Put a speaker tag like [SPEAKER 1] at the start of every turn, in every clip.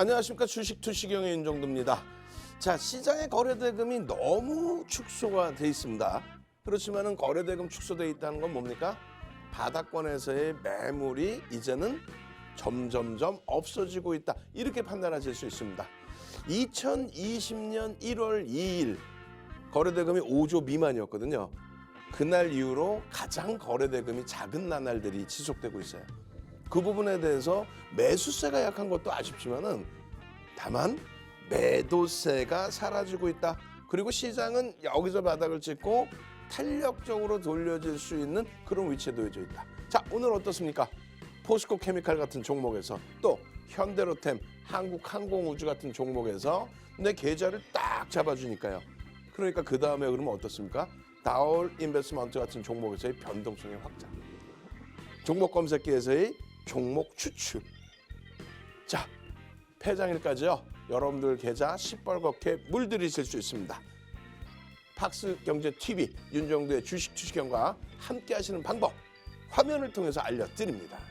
[SPEAKER 1] 안녕하십니까. 주식 투시경의 윤정두입니다. 자, 시장의 거래대금이 너무 축소가 돼 있습니다. 그렇지만은 거래대금 축소돼 있다는 건 뭡니까? 바닥권에서의 매물이 이제는 점점점 없어지고 있다. 이렇게 판단하실 수 있습니다. 2020년 1월 2일 거래대금이 5조 미만이었거든요. 그날 이후로 가장 거래대금이 작은 나날들이 지속되고 있어요. 그 부분에 대해서 매수세가 약한 것도 아쉽지만은 다만 매도세가 사라지고 있다. 그리고 시장은 여기서 바닥을 찍고 탄력적으로 돌려질 수 있는 그런 위치에 놓여져 있다. 자, 오늘 어떻습니까? 포스코 케미칼 같은 종목에서 또 현대로템, 한국항공우주 같은 종목에서 내 계좌를 딱 잡아주니까요. 그러니까 그 다음에 그러면 어떻습니까? 다올 인베스트먼트 같은 종목에서의 변동성의 확장, 종목 검색기에서의 종목 추출. 자, 폐장일까지요. 여러분들 계좌 시뻘겋게 물들이실 수 있습니다. 팍스경제TV 윤정두의 주식 투시경과 함께 하시는 방법 화면을 통해서 알려드립니다.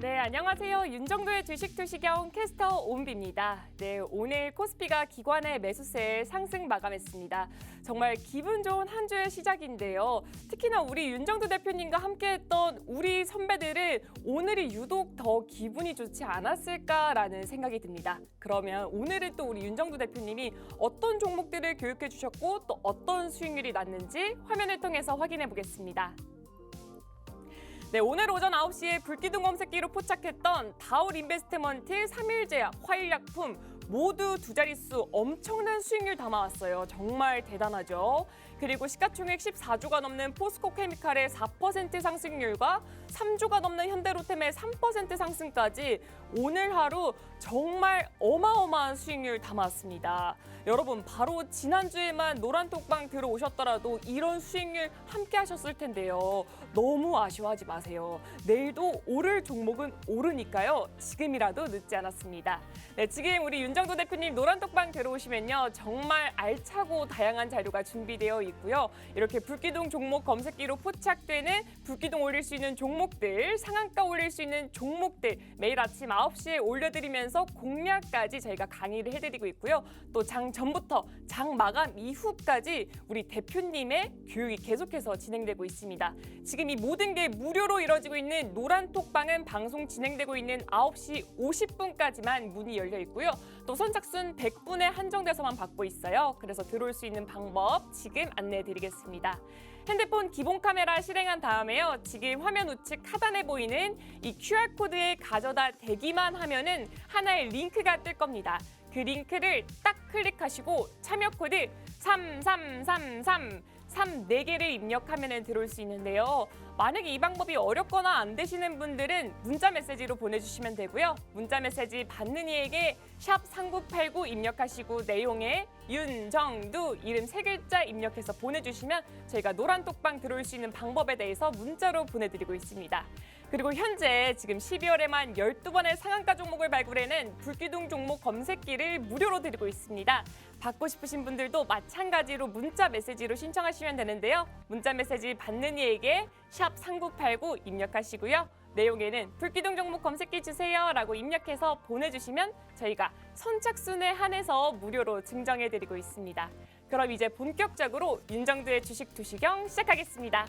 [SPEAKER 2] 네, 안녕하세요. 윤정두의 주식 투시경 캐스터 오은비입니다. 네, 오늘 코스피가 기관의 매수세에 상승 마감했습니다. 정말 기분 좋은 한 주의 시작인데요. 특히나 우리 윤정두 대표님과 함께했던 우리 선배들은 오늘이 유독 더 기분이 좋지 않았을까라는 생각이 듭니다. 그러면 오늘은 또 우리 윤정두 대표님이 어떤 종목들을 교육해 주셨고 또 어떤 수익률이 났는지 화면을 통해서 확인해 보겠습니다. 네, 오늘 오전 9시에 불기둥 검색기로 포착했던 다올 인베스트먼트, 삼일제약, 화일약품 모두 두 자릿수 엄청난 수익률 담아왔어요. 정말 대단하죠. 그리고 시가총액 14조가 넘는 포스코 케미칼의 4% 상승률과 3조가 넘는 현대로템의 3% 상승까지 오늘 하루 정말 어마어마한 수익률 담았습니다. 여러분, 바로 지난주에만 노란톡방 들어오셨더라도 이런 수익률 함께 하셨을 텐데요. 너무 아쉬워하지 마세요. 내일도 오를 종목은 오르니까요. 지금이라도 늦지 않았습니다. 네, 지금 우리 윤정두 대표님 노란톡방 들어오시면요. 정말 알차고 다양한 자료가 준비되어 있고요. 이렇게 불기둥 종목 검색기로 포착되는 불기둥 올릴 수 있는 종목들, 상한가 올릴 수 있는 종목들 매일 아침 9시에 올려드리면서 공략까지 저희가 강의를 해드리고 있고요. 또 장 전부터 장 마감 이후까지 우리 대표님의 교육이 계속해서 진행되고 있습니다. 지금 이 모든 게 무료로 이뤄지고 있는 노란톡방은 방송 진행되고 있는 9시 50분까지만 문이 열려 있고요. 또 선착순 100분에 한정돼서만 받고 있어요. 그래서 들어올 수 있는 방법 지금 안내해 드리겠습니다. 핸드폰 기본 카메라 실행한 다음에요. 지금 화면 우측 하단에 보이는 이 QR코드에 가져다 대기만 하면은 하나의 링크가 뜰 겁니다. 그 링크를 딱 클릭하시고 참여 코드 3333 4개를 입력하면 들어올 수 있는데요. 만약에 이 방법이 어렵거나 안 되시는 분들은 문자 메시지로 보내주시면 되고요. 문자 메시지 받는 이에게 샵 3989 입력하시고 내용에 윤정두 이름 3글자 입력해서 보내주시면 저희가 노란톡방 들어올 수 있는 방법에 대해서 문자로 보내드리고 있습니다. 그리고 현재 지금 12월에만 12번의 상한가 종목을 발굴해낸 불기둥 종목 검색기를 무료로 드리고 있습니다. 받고 싶으신 분들도 마찬가지로 문자 메시지로 신청하시면 되는데요. 문자 메시지 받는 이에게 샵 3989 입력하시고요. 내용에는 불기둥 종목 검색기 주세요라고 입력해서 보내주시면 저희가 선착순에 한해서 무료로 증정해드리고 있습니다. 그럼 이제 본격적으로 윤정두의 주식 투시경 시작하겠습니다.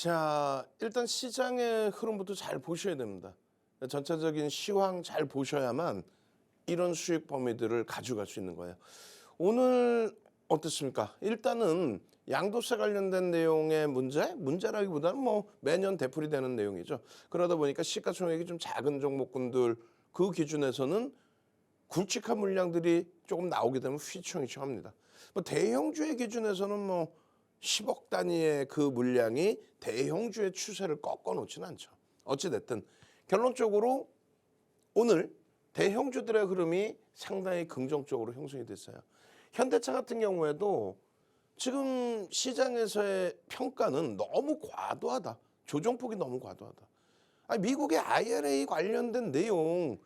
[SPEAKER 1] 자, 일단 시장의 흐름부터 잘 보셔야 됩니다. 전체적인 시황 잘 보셔야만 이런 수익 범위들을 가져갈 수 있는 거예요. 오늘 어떻습니까? 일단은 양도세 관련된 내용의 문제라기보다는 뭐 매년 되풀이되는 내용이죠. 그러다 보니까 시가총액이 좀 작은 종목군들 그 기준에서는 굵직한 물량들이 조금 나오게 되면 휘청휘청합니다. 뭐 대형주의 기준에서는 뭐 10억 단위의 그 물량이 대형주의 추세를 꺾어놓지는 않죠. 어찌됐든 결론적으로 오늘 대형주들의 흐름이 상당히 긍정적으로 형성이 됐어요. 현대차 같은 경우에도 지금 시장에서의 평가는 너무 과도하다. 조정폭이 너무 과도하다. 아니, 미국의 IRA 관련된 내용,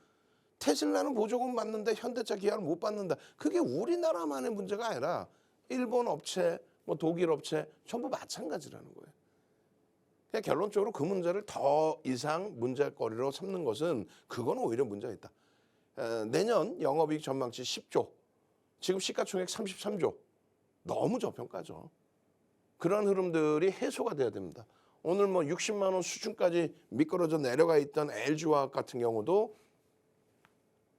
[SPEAKER 1] 테슬라는 보조금 받는데 현대차 기아는 못 받는다. 그게 우리나라만의 문제가 아니라 일본 업체, 뭐 독일 업체 전부 마찬가지라는 거예요. 그냥 결론적으로 그 문제를 더 이상 문제거리로 삼는 것은 그건 오히려 문제가 있다. 내년 영업이익 전망치 10조, 지금 시가총액 33조. 너무 저평가죠. 그런 흐름들이 해소가 돼야 됩니다. 오늘 뭐 60만 원 수준까지 미끄러져 내려가 있던 LG화학 같은 경우도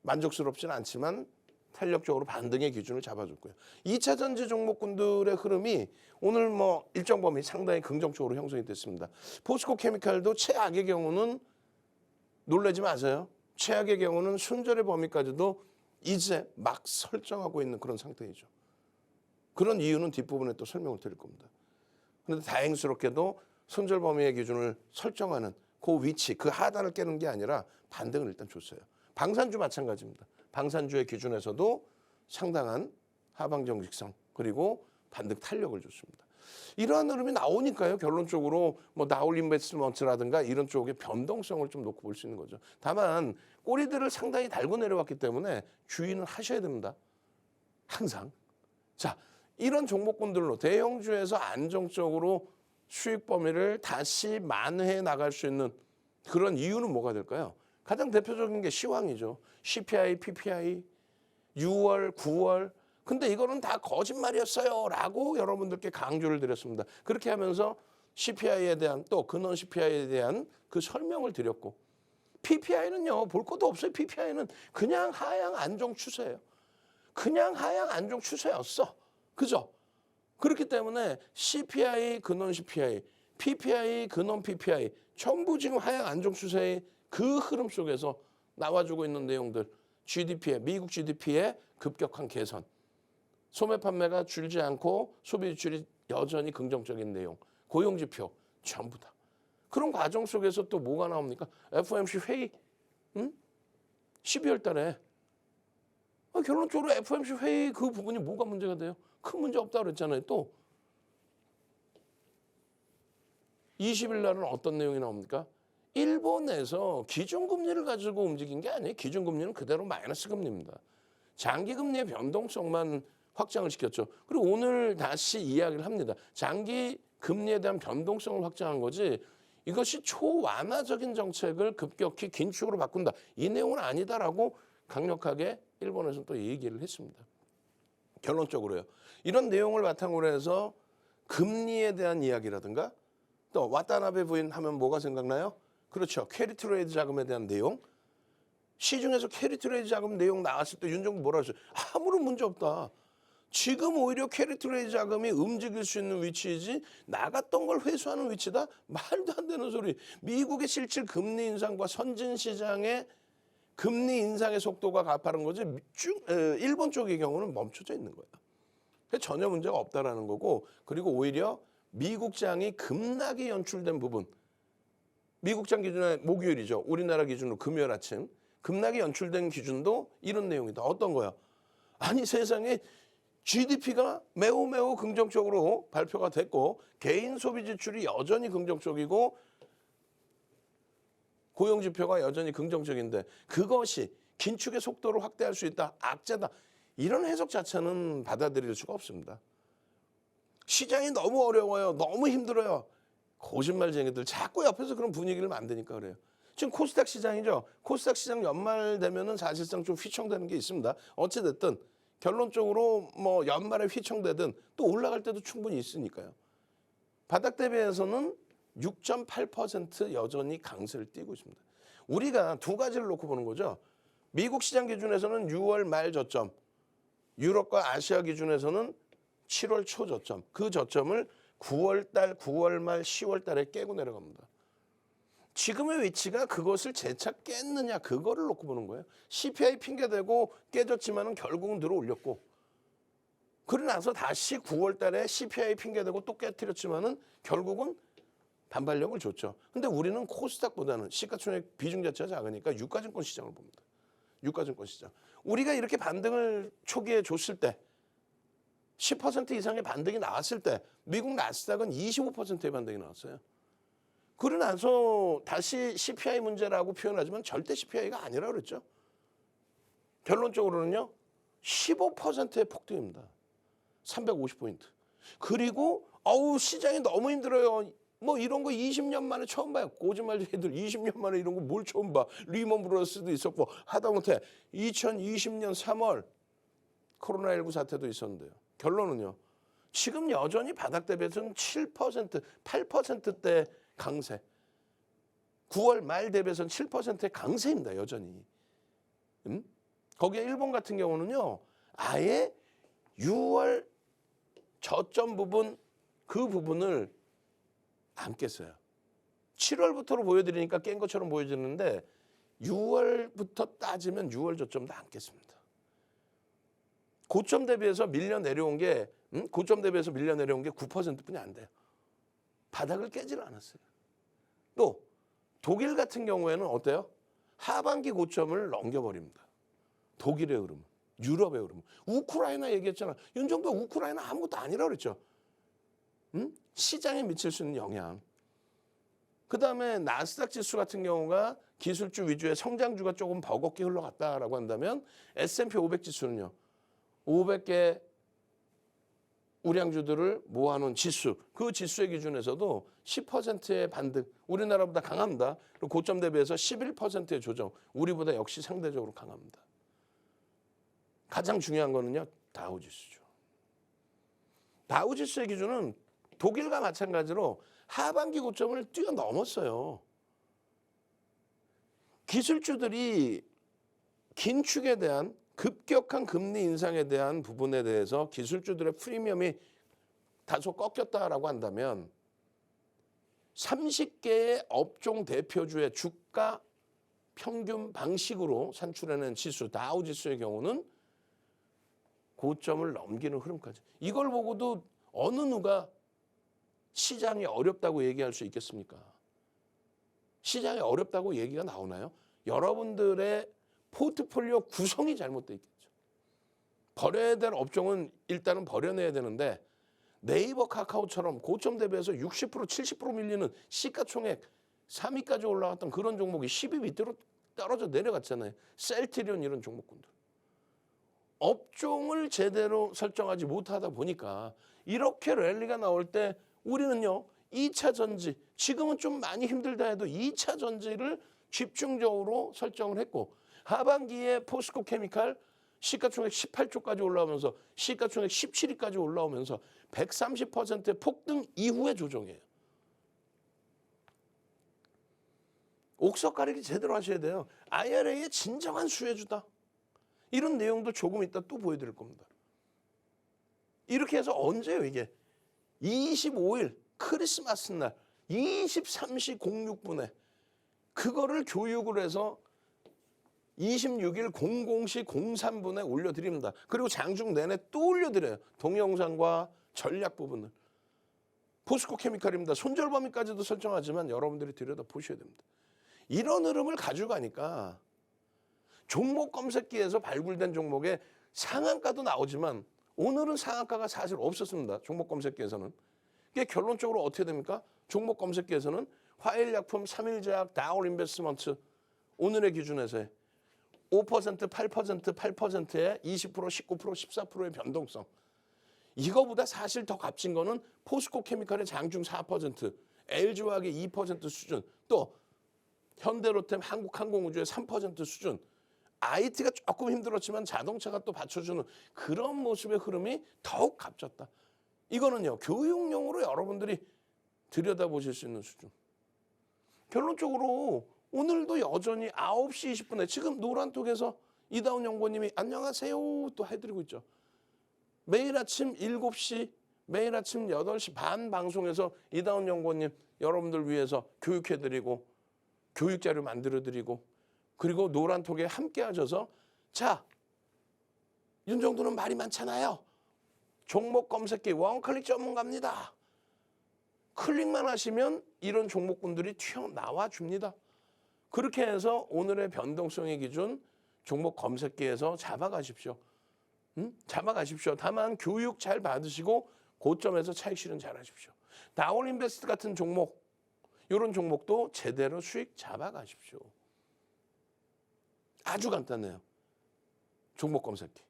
[SPEAKER 1] 만족스럽지는 않지만 탄력적으로 반등의 기준을 잡아줬고요. 2차 전지 종목군들의 흐름이 오늘 뭐 일정 범위 상당히 긍정적으로 형성이 됐습니다. 포스코 케미칼도 최악의 경우는 놀라지 마세요. 최악의 경우는 손절의 범위까지도 이제 막 설정하고 있는 그런 상태이죠. 그런 이유는 뒷부분에 또 설명을 드릴 겁니다. 그런데 다행스럽게도 손절 범위의 기준을 설정하는 그 위치, 그 하단을 깨는 게 아니라 반등을 일단 줬어요. 방산주 마찬가지입니다. 방산주의 기준에서도 상당한 하방 정직성 그리고 반등 탄력을 줬습니다. 이러한 흐름이 나오니까요. 결론적으로 뭐 나올 인베스트먼트라든가 이런 쪽의 변동성을 좀 놓고 볼 수 있는 거죠. 다만 꼬리들을 상당히 달고 내려왔기 때문에 주의는 하셔야 됩니다. 항상. 자, 이런 종목군들로 대형주에서 안정적으로 수익 범위를 다시 만회해 나갈 수 있는 그런 이유는 뭐가 될까요? 가장 대표적인 게 시황이죠. CPI, PPI, 6월, 9월. 근데 이거는 다 거짓말이었어요 라고 여러분들께 강조를 드렸습니다. 그렇게 하면서 CPI에 대한 또 근원 CPI에 대한 그 설명을 드렸고 PPI는요. 볼 것도 없어요. PPI는 그냥 하향 안정 추세예요. 그냥 하향 안정 추세였어. 그죠? 그렇기 때문에 CPI, 근원 CPI, PPI, 근원 PPI 전부 지금 하향 안정 추세의 그 흐름 속에서 나와주고 있는 내용들 GDP의 미국 GDP의 급격한 개선 소매 판매가 줄지 않고 소비 지출이 여전히 긍정적인 내용 고용지표 전부 다 그런 과정 속에서 또 뭐가 나옵니까? FOMC 회의 12월 달에 결론적으로 FOMC 회의 그 부분이 뭐가 문제가 돼요? 큰 문제 없다고 그랬잖아요. 또 20일 날은 어떤 내용이 나옵니까? 일본에서 기준금리를 가지고 움직인 게 아니에요. 기준금리는 그대로 마이너스 금리입니다. 장기금리의 변동성만 확장을 시켰죠. 그리고 오늘 다시 이야기를 합니다. 장기금리에 대한 변동성을 확장한 거지 이것이 초완화적인 정책을 급격히 긴축으로 바꾼다. 이 내용은 아니다라고 강력하게 일본에서는 또 얘기를 했습니다. 결론적으로요. 이런 내용을 바탕으로 해서 금리에 대한 이야기라든가 또 와타나베 부인 하면 뭐가 생각나요? 그렇죠. 캐리 트레이드 자금에 대한 내용. 시중에서 캐리 트레이드 자금 내용 나왔을 때 윤정부 뭐라 했어요? 아무런 문제 없다. 지금 오히려 캐리 트레이드 자금이 움직일 수 있는 위치이지 나갔던 걸 회수하는 위치다? 말도 안 되는 소리. 미국의 실질 금리 인상과 선진 시장의 금리 인상의 속도가 가파른 거지 일본 쪽의 경우는 멈춰져 있는 거예요. 전혀 문제가 없다라는 거고 그리고 오히려 미국장이 급락이 연출된 부분 미국장 기준의 목요일이죠. 우리나라 기준으로 금요일 아침 급락이 연출된 기준도 이런 내용이다. 어떤 거야? 아니 세상에 GDP가 매우 긍정적으로 발표가 됐고 개인 소비 지출이 여전히 긍정적이고 고용지표가 여전히 긍정적인데 그것이 긴축의 속도를 확대할 수 있다. 악재다. 이런 해석 자체는 받아들일 수가 없습니다. 시장이 너무 어려워요. 너무 힘들어요. 거짓말쟁이들 자꾸 옆에서 그런 분위기를 만드니까 그래요. 지금 코스닥 시장이죠. 코스닥 시장 연말 되면은 사실상 좀 휘청되는 게 있습니다. 어찌됐든 결론적으로 뭐 연말에 휘청되든 또 올라갈 때도 충분히 있으니까요. 바닥 대비해서는 6.8% 여전히 강세를 띠고 있습니다. 우리가 두 가지를 놓고 보는 거죠. 미국 시장 기준에서는 6월 말 저점 유럽과 아시아 기준에서는 7월 초 저점, 그 저점을 9월 달, 9월 말, 10월 달에 깨고 내려갑니다. 지금의 위치가 그것을 재차 깼느냐 그거를 놓고 보는 거예요. CPI 핑계대고 깨졌지만은 결국은 들어 올렸고, 그러고 나서 다시 9월 달에 CPI 핑계대고 또 깨트렸지만은 결국은 반발력을 줬죠. 근데 우리는 코스닥보다는 시가총액 비중 자체가 작으니까 유가증권 시장을 봅니다. 유가증권 시장. 우리가 이렇게 반등을 초기에 줬을 때 10% 이상의 반등이 나왔을 때 미국 나스닥은 25%의 반등이 나왔어요. 그러고 나서 다시 CPI 문제라고 표현하지만 절대 CPI가 아니라고 그랬죠. 결론적으로는요. 15%의 폭등입니다. 350포인트. 그리고 시장이 너무 힘들어요. 뭐 이런 거 20년 만에 처음 봐요. 거짓말쟁이들 20년 만에 이런 거 뭘 처음 봐. 리먼 브러스도 있었고 하다못해 2020년 3월 코로나19 사태도 있었는데요. 결론은요. 지금 여전히 바닥 대비해서는 7%, 8%대 강세. 9월 말 대비해서는 7%의 강세입니다. 여전히. 거기에 일본 같은 경우는요. 아예 6월 저점 부분 그 부분을 안 깼어요. 7월부터로 보여드리니까 깬 것처럼 보여지는데 6월부터 따지면 6월 저점도 안 깼습니다. 고점 대비해서 밀려 내려온 게 9%뿐이 안 돼요. 바닥을 깨지를 않았어요. 또 독일 같은 경우에는 어때요? 하반기 고점을 넘겨버립니다. 독일의 흐름, 유럽의 흐름. 우크라이나 얘기했잖아. 윤정도 우크라이나 아무것도 아니라고 그랬죠. 시장에 미칠 수 있는 영향. 그다음에 나스닥 지수 같은 경우가 기술주 위주의 성장주가 조금 버겁게 흘러갔다라고 한다면 S&P 500 지수는요. 500개 우량주들을 모아놓은 지수, 그 지수의 기준에서도 10%의 반등, 우리나라보다 강합니다. 그리고 고점 대비해서 11%의 조정, 우리보다 역시 상대적으로 강합니다. 가장 중요한 거는요. 다우지수죠. 다우지수의 기준은 독일과 마찬가지로 하반기 고점을 뛰어넘었어요. 기술주들이 긴축에 대한 급격한 금리 인상에 대한 부분에 대해서 기술주들의 프리미엄이 다소 꺾였다라고 한다면 30개의 업종 대표주의 주가 평균 방식으로 산출해낸 지수, 다우지수의 경우는 고점을 넘기는 흐름까지. 이걸 보고도 어느 누가 시장이 어렵다고 얘기할 수 있겠습니까? 시장이 어렵다고 얘기가 나오나요? 여러분들의 포트폴리오 구성이 잘못돼 있겠죠. 버려야 될 업종은 일단은 버려내야 되는데 네이버 카카오처럼 고점 대비해서 60% 70% 밀리는 시가총액 3위까지 올라갔던 그런 종목이 10위 밑으로 떨어져 내려갔잖아요. 셀트리온 이런 종목군들. 업종을 제대로 설정하지 못하다 보니까 이렇게 랠리가 나올 때 우리는요. 2차 전지, 지금은 좀 많이 힘들다 해도 2차 전지를 집중적으로 설정을 했고 하반기에 포스코 케미칼 시가총액 18조까지 올라오면서 시가총액 17위까지 올라오면서 130%의 폭등 이후의 조정이에요. 옥석 가리기 제대로 하셔야 돼요. IRA의 진정한 수혜주다. 이런 내용도 조금 이따 또 보여드릴 겁니다. 이렇게 해서 언제요 이게? 25일 크리스마스 날 23시 06분에 그거를 교육을 해서 26일 00시 03분에 올려드립니다. 그리고 장중 내내 또 올려드려요. 동영상과 전략 부분을. 포스코 케미칼입니다. 손절범위까지도 설정하지만 여러분들이 들여다보셔야 됩니다. 이런 흐름을 가져가니까 종목 검색기에서 발굴된 종목의 상한가도 나오지만 오늘은 상한가가 사실 없었습니다. 종목 검색기에서는. 이게 결론적으로 어떻게 됩니까? 종목 검색기에서는 화일약품, 3일제약, 다올인베스먼트 오늘의 기준에서의 5%, 8%, 8%의 20%, 19%, 14%의 변동성. 이거보다 사실 더 값진 거는 포스코 케미칼의 장중 4%, LG화학의 2% 수준, 또 현대로템, 한국항공우주의 3% 수준. IT가 조금 힘들었지만 자동차가 또 받쳐주는 그런 모습의 흐름이 더욱 값졌다. 이거는요. 교육용으로 여러분들이 들여다보실 수 있는 수준. 결론적으로 오늘도 여전히 9시 20분에 지금 노란톡에서 이다운 연구원님이 안녕하세요 또 해드리고 있죠. 매일 아침 7시, 매일 아침 8시 반 방송에서 이다운 연구원님 여러분들 위해서 교육해드리고 교육자료 만들어드리고 그리고 노란톡에 함께 하셔서 자, 윤정도는 말이 많잖아요. 종목 검색기 원클릭 전문가입니다. 클릭만 하시면 이런 종목군들이 튀어나와 줍니다. 그렇게 해서 오늘의 변동성의 기준 종목 검색기에서 잡아가십시오. 잡아가십시오. 다만 교육 잘 받으시고 고점에서 차익 실현 잘 하십시오. 다운인베스트 같은 종목, 이런 종목도 제대로 수익 잡아가십시오. 아주 간단해요. 종목 검색기.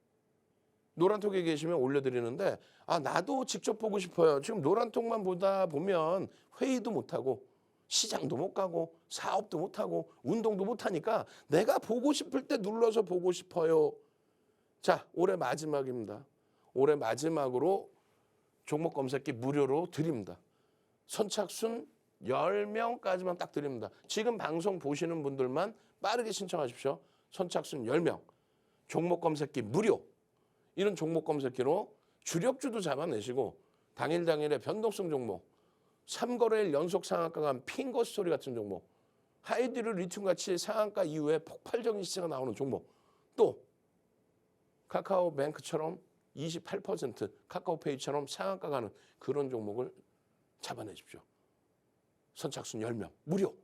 [SPEAKER 1] 노란톡에 계시면 올려드리는데 나도 직접 보고 싶어요. 지금 노란톡만 보다 보면 회의도 못하고 시장도 못 가고 사업도 못하고 운동도 못하니까 내가 보고 싶을 때 눌러서 보고 싶어요. 자, 올해 마지막입니다. 올해 마지막으로 종목 검색기 무료로 드립니다. 선착순 10명까지만 딱 드립니다. 지금 방송 보시는 분들만 빠르게 신청하십시오. 선착순 10명. 종목 검색기 무료. 이런 종목 검색기로 주력주도 잡아내시고 당일의 변동성 종목, 3거래일 연속 상한가 간 핑거 스토리 같은 종목, 하이드로 리튬 같이 상한가 이후에 폭발적인 시세가 나오는 종목, 또 카카오뱅크처럼 28%, 카카오페이처럼 상한가 가는 그런 종목을 잡아내십시오. 선착순 10명 무료.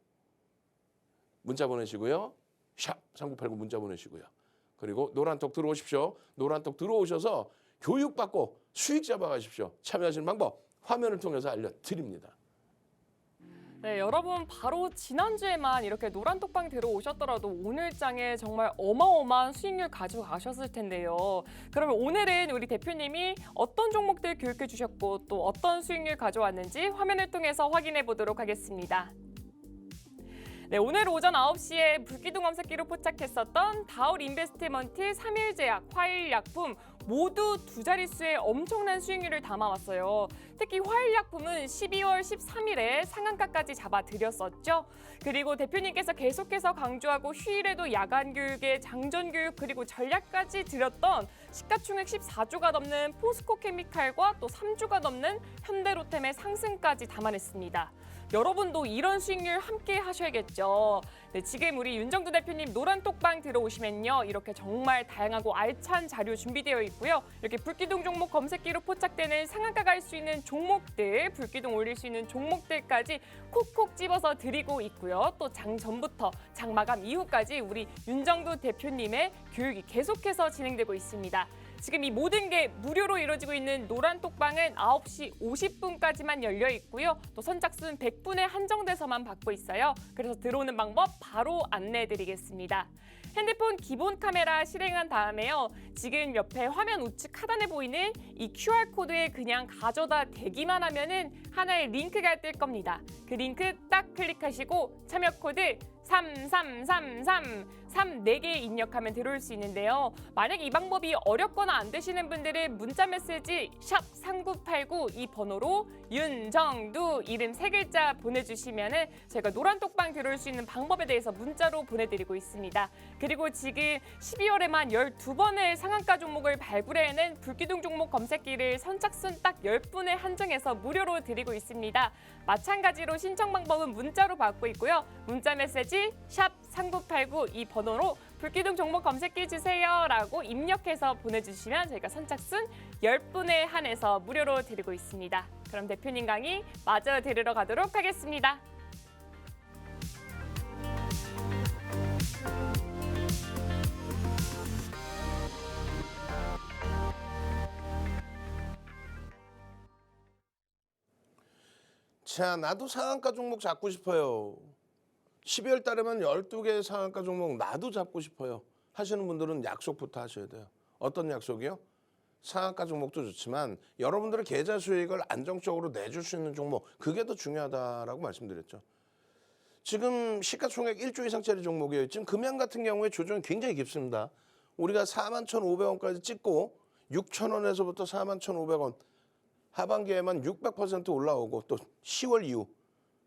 [SPEAKER 1] 문자 보내시고요. 샵 3989 문자 보내시고요. 그리고 노란톡 들어오십시오. 노란톡 들어오셔서 교육받고 수익 잡아가십시오. 참여하시는 방법 화면을 통해서 알려드립니다.
[SPEAKER 2] 네, 여러분 바로 지난주에만 이렇게 노란톡방 들어오셨더라도 오늘장에 정말 어마어마한 수익률 가지고 가셨을 텐데요. 그러면 오늘은 우리 대표님이 어떤 종목들 교육해 주셨고 또 어떤 수익률 가져왔는지 화면을 통해서 확인해 보도록 하겠습니다. 네, 오늘 오전 9시에 불기둥 검색기로 포착했었던 다울 인베스트먼트, 삼일제약, 화일약품 모두 두 자릿수의 엄청난 수익률을 담아왔어요. 특히 화일약품은 12월 13일에 상한가까지 잡아드렸었죠. 그리고 대표님께서 계속해서 강조하고 휴일에도 야간 교육에 장전 교육 그리고 전략까지 드렸던 시가총액 14조가 넘는 포스코 케미칼과 또 3조가 넘는 현대로템의 상승까지 담아냈습니다. 여러분도 이런 수익률 함께 하셔야겠죠. 네, 지금 우리 윤정두 대표님 노란톡방 들어오시면요. 이렇게 정말 다양하고 알찬 자료 준비되어 있고요. 이렇게 불기둥 종목 검색기로 포착되는 상한가 갈 수 있는 종목들, 불기둥 올릴 수 있는 종목들까지 콕콕 집어서 드리고 있고요. 또 장 전부터 장 마감 이후까지 우리 윤정두 대표님의 교육이 계속해서 진행되고 있습니다. 지금 이 모든 게 무료로 이루어지고 있는 노란톡방은 9시 50분까지만 열려 있고요. 또 선착순 100분에 한정돼서만 받고 있어요. 그래서 들어오는 방법 바로 안내해드리겠습니다. 핸드폰 기본 카메라 실행한 다음에요. 지금 옆에 화면 우측 하단에 보이는 이 QR코드에 그냥 가져다 대기만 하면은 하나의 링크가 뜰 겁니다. 그 링크 딱 클릭하시고 참여 코드 3333 4개 입력하면 들어올 수 있는데요. 만약 이 방법이 어렵거나 안 되시는 분들은 문자 메시지 샵 3989 이 번호로 윤정두 이름 3글자 보내주시면은 저희가 노란톡방 들어올 수 있는 방법에 대해서 문자로 보내드리고 있습니다. 그리고 지금 12월에만 12번의 상한가 종목을 발굴해낸 불기둥 종목 검색기를 선착순 딱 10분에 한정해서 무료로 드리고 있습니다. 마찬가지로 신청 방법은 문자로 받고 있고요. 문자 메시지 샵 3989 이 번호로 불기둥 종목 검색기 주세요라고 입력해서 보내주시면 저희가 선착순 10분에 한해서 무료로 드리고 있습니다. 그럼 대표님 강의 마저 들으러 가도록 하겠습니다.
[SPEAKER 1] 자, 나도 상한가 종목 잡고 싶어요. 12월 달에만 12개 상한가 종목 나도 잡고 싶어요. 하시는 분들은 약속부터 하셔야 돼요. 어떤 약속이요? 상한가 종목도 좋지만 여러분들의 계좌 수익을 안정적으로 내줄 수 있는 종목, 그게 더 중요하다라고 말씀드렸죠. 지금 시가총액 1조 이상짜리 종목이에요. 지금 금양 같은 경우에 조정이 굉장히 깊습니다. 우리가 41,500원까지 찍고 6,000원에서부터 41,500원 하반기에만 600% 올라오고 또 10월 이후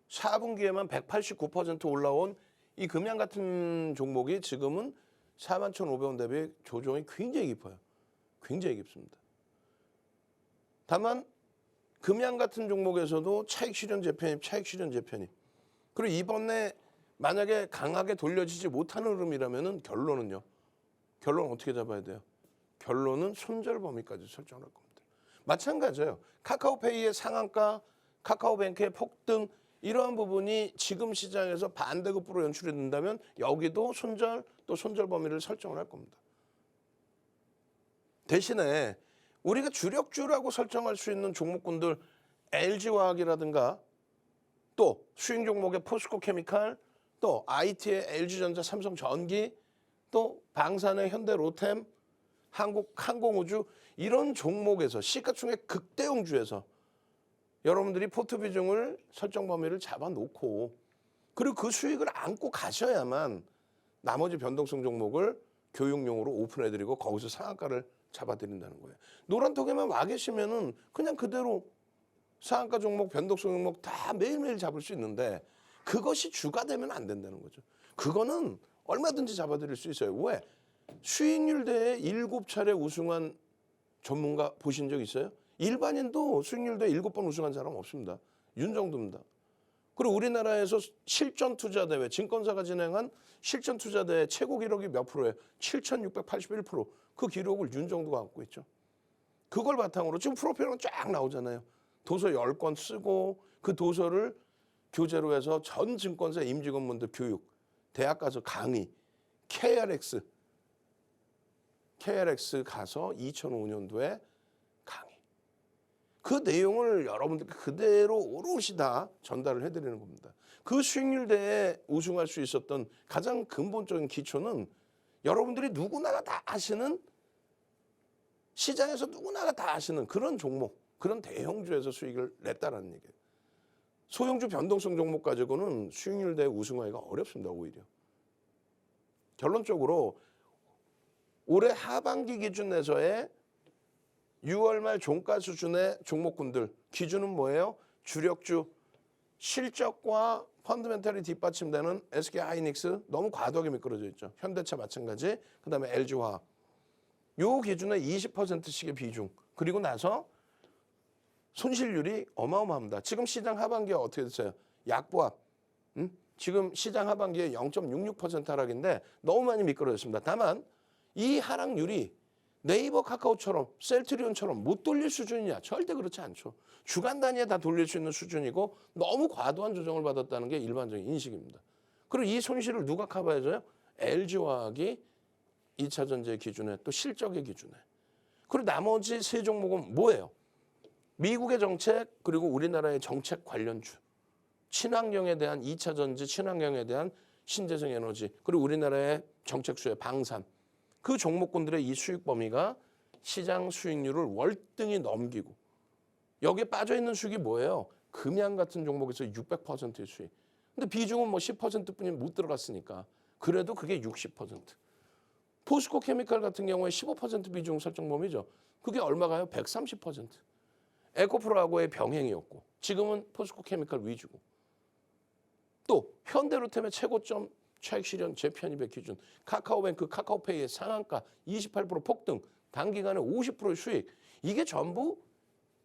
[SPEAKER 1] 4분기에만 189% 올라온 이 금양 같은 종목이 지금은 41,500원 대비 조정이 굉장히 깊어요. 굉장히 깊습니다. 다만 금양 같은 종목에서도 차익 실현 재편입, 차익 실현 재편입. 그리고 이번에 만약에 강하게 돌려지지 못하는 흐름이라면은 결론은요. 결론 어떻게 잡아야 돼요? 결론은 손절 범위까지 설정할 겁니다. 마찬가지예요. 카카오페이의 상한가, 카카오뱅크의 폭등 이러한 부분이 지금 시장에서 반대급부로 연출이 된다면 여기도 손절 또 손절 범위를 설정을 할 겁니다. 대신에 우리가 주력주라고 설정할 수 있는 종목군들 LG화학이라든가 또 수익 종목의 포스코케미칼 또 IT의 LG전자, 삼성전기 또 방산의 현대로템, 한국항공우주 이런 종목에서 시가총액 극대형주에서 여러분들이 포트 비중을 설정 범위를 잡아놓고 그리고 그 수익을 안고 가셔야만 나머지 변동성 종목을 교육용으로 오픈해드리고 거기서 상한가를 잡아드린다는 거예요. 노란톡에만 와 계시면은 그냥 그대로 상한가 종목, 변동성 종목 다 매일매일 잡을 수 있는데 그것이 주가 되면 안 된다는 거죠. 그거는 얼마든지 잡아드릴 수 있어요. 왜? 수익률 대회 7차례 우승한 전문가 보신 적 있어요? 일반인도 수익률 대회 7번 우승한 사람 없습니다. 윤정도입니다. 그리고 우리나라에서 실전투자대회, 증권사가 진행한 실전투자대회 최고 기록이 몇 프로예요? 7,681%. 그 기록을 윤정도가 갖고 있죠. 그걸 바탕으로 지금 프로필은 쫙 나오잖아요. 도서 10권 쓰고 그 도서를 교재로 해서 전 증권사 임직원분들 교육, 대학 가서 강의, KRX 가서 2005년도에 강의. 그 내용을 여러분들 그대로 오롯이 다 전달을 해드리는 겁니다. 그 수익률 대회에 우승할 수 있었던 가장 근본적인 기초는 여러분들이 누구나가 다 아시는 시장에서 누구나가 다 아시는 그런 종목, 그런 대형주에서 수익을 냈다라는 얘기예요. 소형주 변동성 종목 가지고는 수익률 대회 우승하기가 어렵습니다. 오히려. 결론적으로 올해 하반기 기준에서의 6월 말 종가 수준의 종목군들 기준은 뭐예요? 주력주 실적과 펀드멘탈이 뒷받침되는 SK하이닉스 너무 과도하게 미끄러져 있죠. 현대차 마찬가지. 그다음에 LG화학. 요 기준의 20%씩의 비중. 그리고 나서 손실률이 어마어마합니다. 지금 시장 하반기에 어떻게 됐어요? 약보합. 지금 시장 하반기에 0.66% 하락인데 너무 많이 미끄러졌습니다. 다만 이 하락률이 네이버, 카카오처럼 셀트리온처럼 못 돌릴 수준이냐? 절대 그렇지 않죠. 주간 단위에 다 돌릴 수 있는 수준이고 너무 과도한 조정을 받았다는 게 일반적인 인식입니다. 그리고 이 손실을 누가 커버해줘요? LG화학이 2차 전지 기준에 또 실적의 기준에. 그리고 나머지 세 종목은 뭐예요? 미국의 정책 그리고 우리나라의 정책 관련주. 친환경에 대한 2차 전지, 친환경에 대한 신재생 에너지 그리고 우리나라의 정책 수혜 방산. 그 종목군들의 이 수익 범위가 시장 수익률을 월등히 넘기고 여기에 빠져있는 수익이 뭐예요? 금양 같은 종목에서 600%의 수익. 근데 비중은 뭐 10%뿐이 못 들어갔으니까 그래도 그게 60%. 포스코 케미칼 같은 경우에 15% 비중 설정 범위죠. 그게 얼마가요? 130%. 에코프로하고의 병행이었고 지금은 포스코 케미칼 위주고 또 현대로템의 최고점 차익 실현 재편입의 기준, 카카오뱅크, 카카오페이의 상한가 28% 폭등, 단기간에 50%의 수익. 이게 전부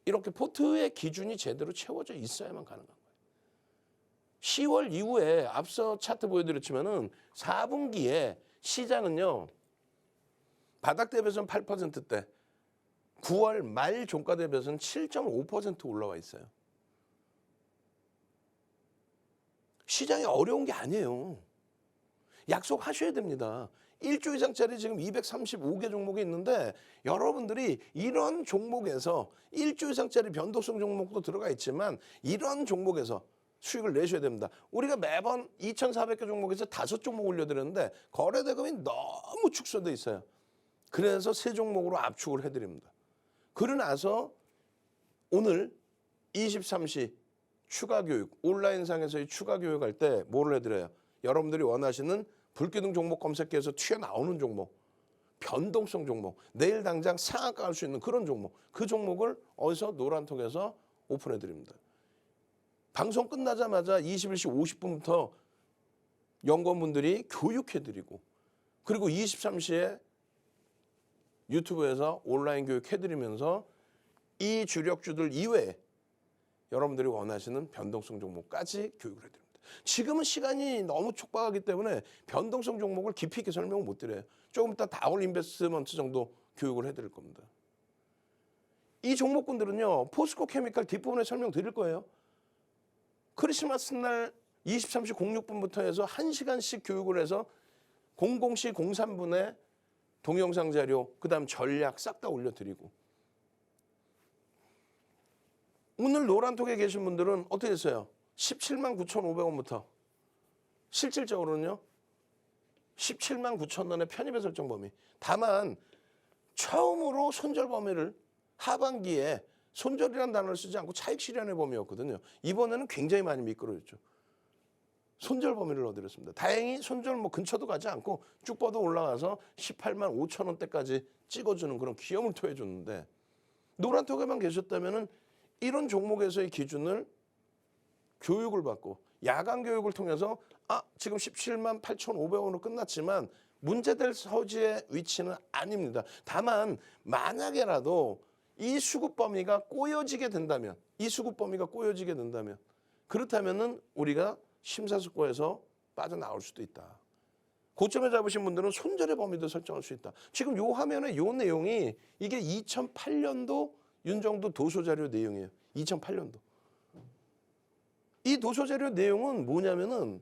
[SPEAKER 1] 이렇게 포트의 기준이 제대로 채워져 있어야만 가능한 거예요. 10월 이후에 앞서 차트 보여드렸지만은 4분기에 시장은요. 바닥 대비해서는 8%대, 9월 말 종가 대비해서는 7.5% 올라와 있어요. 시장이 어려운 게 아니에요. 약속하셔야 됩니다. 1조 이상짜리 지금 235개 종목이 있는데 여러분들이 이런 종목에서 1조 이상짜리 변동성 종목도 들어가 있지만 이런 종목에서 수익을 내셔야 됩니다. 우리가 매번 2,400개 종목에서 5종목 올려드렸는데 거래대금이 너무 축소돼 있어요. 그래서 3종목으로 압축을 해드립니다. 그러고 나서 오늘 23시 추가 교육, 온라인상에서의 추가 교육할 때 뭐를 해드려요? 여러분들이 원하시는 불기둥 종목 검색기에서 튀어나오는 종목, 변동성 종목, 내일 당장 상한가 할 수 있는 그런 종목, 그 종목을 어디서 노란톡에서 오픈해드립니다. 방송 끝나자마자 21시 50분부터 연구원분들이 교육해드리고 그리고 23시에 유튜브에서 온라인 교육해드리면서 이 주력주들 이외에 여러분들이 원하시는 변동성 종목까지 교육을 해드립니다. 지금은 시간이 너무 촉박하기 때문에 변동성 종목을 깊이 있게 설명을 못 드려요. 조금 이따 다올 인베스트먼트 정도 교육을 해드릴 겁니다. 이 종목군들은요, 포스코 케미칼 뒷부분에 설명드릴 거예요. 크리스마스 날 23시 06분부터 해서 1시간씩 교육을 해서 00시 03분에 동영상 자료, 그다음 전략 싹 다 올려드리고, 오늘 노란톡에 계신 분들은 어떻게 됐어요? 17만 9,500원부터 실질적으로는요 17만 9천 원의 편입의 설정 범위. 다만 처음으로 손절 범위를 하반기에 손절이라는 단어를 쓰지 않고 차익 실현의 범위였거든요. 이번에는 굉장히 많이 미끄러졌죠. 손절 범위를 넣어드렸습니다. 다행히 손절 뭐 근처도 가지 않고 쭉 뻗어 올라가서 18만 5천 원대까지 찍어주는 그런 기염을 토해줬는데, 노란톡에만 계셨다면은 이런 종목에서의 기준을 교육을 받고 야간 교육을 통해서 지금 17만 8,500원으로 끝났지만 문제될 서지의 위치는 아닙니다. 다만 만약에라도 이 수급 범위가 꼬여지게 된다면, 그렇다면은 우리가 심사숙고해서 빠져나올 수도 있다. 고점에 잡으신 분들은 손절의 범위도 설정할 수 있다. 지금 요 화면에 요 내용이 이게 2008년도 윤정도 도서자료 내용이에요. 2008년도. 이 도서자료 내용은 뭐냐면은